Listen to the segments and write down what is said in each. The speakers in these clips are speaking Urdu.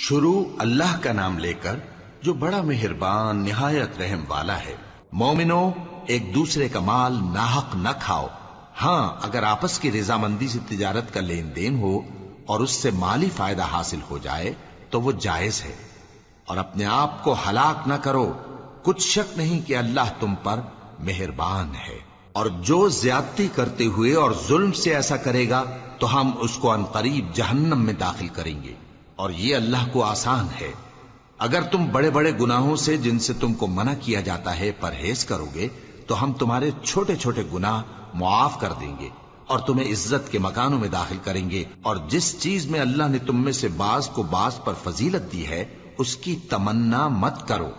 شروع اللہ کا نام لے کر جو بڑا مہربان نہایت رحم والا ہے۔ مومنو، ایک دوسرے کا مال ناحق نہ کھاؤ۔ ہاں، اگر آپس کی رضامندی سے تجارت کا لین دین ہو اور اس سے مالی فائدہ حاصل ہو جائے تو وہ جائز ہے، اور اپنے آپ کو ہلاک نہ کرو، کچھ شک نہیں کہ اللہ تم پر مہربان ہے۔ اور جو زیادتی کرتے ہوئے اور ظلم سے ایسا کرے گا تو ہم اس کو عنقریب جہنم میں داخل کریں گے، اور یہ اللہ کو آسان ہے۔ اگر تم بڑے بڑے گناہوں سے جن سے تم کو منع کیا جاتا ہے پرہیز کرو گے تو ہم تمہارے چھوٹے چھوٹے گناہ معاف کر دیں گے اور تمہیں عزت کے مکانوں میں داخل کریں گے۔ اور جس چیز میں اللہ نے تم میں سے بعض کو بعض پر فضیلت دی ہے اس کی تمنا مت کرو۔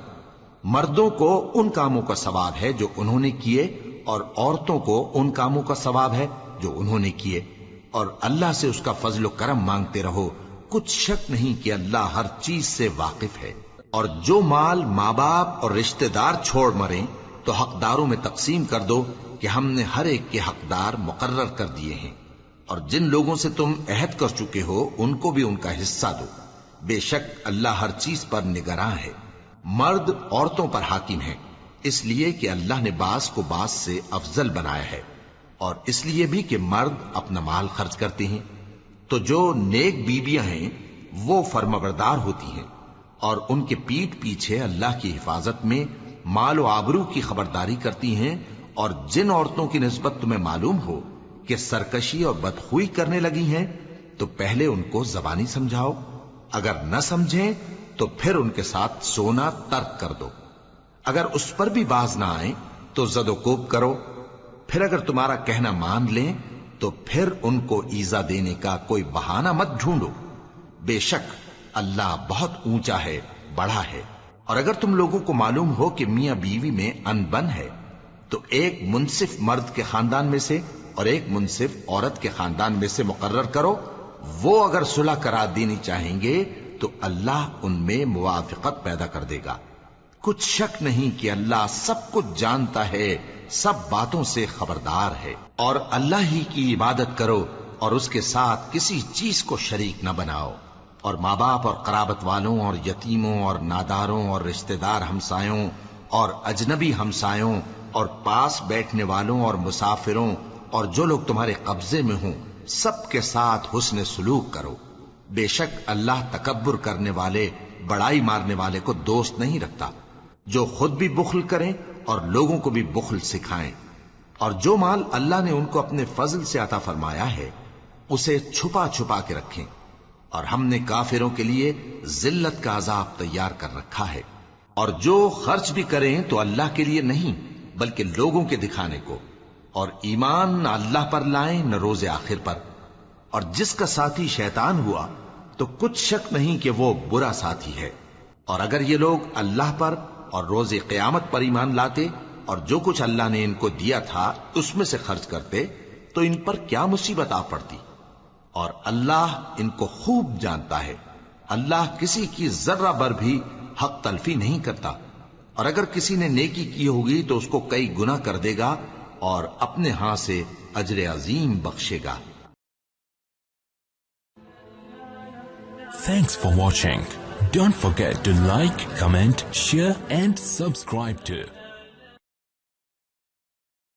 مردوں کو ان کاموں کا ثواب ہے جو انہوں نے کیے، اور عورتوں کو ان کاموں کا ثواب ہے جو انہوں نے کیے، اور اللہ سے اس کا فضل و کرم مانگتے رہو، کچھ شک نہیں کہ اللہ ہر چیز سے واقف ہے۔ اور جو مال ماں باپ اور رشتہ دار چھوڑ مریں تو حقداروں میں تقسیم کر دو کہ ہم نے ہر ایک کے حقدار مقرر کر دیے ہیں، اور جن لوگوں سے تم عہد کر چکے ہو ان کو بھی ان کا حصہ دو، بے شک اللہ ہر چیز پر نگراں ہے۔ مرد عورتوں پر حاکم ہیں، اس لیے کہ اللہ نے بعض کو بعض سے افضل بنایا ہے، اور اس لیے بھی کہ مرد اپنا مال خرچ کرتے ہیں۔ تو جو نیک بیویاں ہیں وہ فرمانبردار ہوتی ہیں، اور ان کے پیٹھ پیچھے اللہ کی حفاظت میں مال و آبرو کی خبرداری کرتی ہیں۔ اور جن عورتوں کی نسبت تمہیں معلوم ہو کہ سرکشی اور بدخوئی کرنے لگی ہیں تو پہلے ان کو زبانی سمجھاؤ، اگر نہ سمجھیں تو پھر ان کے ساتھ سونا ترک کر دو۔ اگر اس پر بھی باز نہ آئیں تو زد و کوب کرو، پھر اگر تمہارا کہنا مان لیں تو پھر ان کو ایذا دینے کا کوئی بہانہ مت ڈھونڈو، بے شک اللہ بہت اونچا ہے، بڑا ہے۔ اور اگر تم لوگوں کو معلوم ہو کہ میاں بیوی میں انبن ہے تو ایک منصف مرد کے خاندان میں سے اور ایک منصف عورت کے خاندان میں سے مقرر کرو، وہ اگر صلح کرا دینی چاہیں گے تو اللہ ان میں موافقت پیدا کر دے گا۔ کچھ شک نہیں کہ اللہ سب کچھ جانتا ہے، سب باتوں سے خبردار ہے۔ اور اللہ ہی کی عبادت کرو اور اس کے ساتھ کسی چیز کو شریک نہ بناؤ، اور ماں باپ اور قرابت والوں اور یتیموں اور ناداروں اور رشتہ دار ہمسایوں اور اجنبی ہمسایوں اور پاس بیٹھنے والوں اور مسافروں اور جو لوگ تمہارے قبضے میں ہوں سب کے ساتھ حسن سلوک کرو، بے شک اللہ تکبر کرنے والے، بڑائی مارنے والے کو دوست نہیں رکھتا۔ جو خود بھی بخل کریں اور لوگوں کو بھی بخل سکھائیں، اور جو مال اللہ نے ان کو اپنے فضل سے عطا فرمایا ہے اسے چھپا چھپا کے رکھیں، اور ہم نے کافروں کے لیے ذلت کا عذاب تیار کر رکھا ہے۔ اور جو خرچ بھی کریں تو اللہ کے لیے نہیں بلکہ لوگوں کے دکھانے کو، اور ایمان نہ اللہ پر لائیں نہ روز آخر پر۔ اور جس کا ساتھی شیطان ہوا تو کچھ شک نہیں کہ وہ برا ساتھی ہے۔ اور اگر یہ لوگ اللہ پر اور روز قیامت پر ایمان لاتے اور جو کچھ اللہ نے ان کو دیا تھا اس میں سے خرچ کرتے تو ان پر کیا مصیبت آ پڑتی، اور اللہ ان کو خوب جانتا ہے۔ اللہ کسی کی ذرہ بر بھی حق تلفی نہیں کرتا، اور اگر کسی نے نیکی کی ہوگی تو اس کو کئی گنا کر دے گا اور اپنے ہاں سے اجر عظیم بخشے گا۔ Thanks for watching. Don't forget to like, comment, share and subscribe to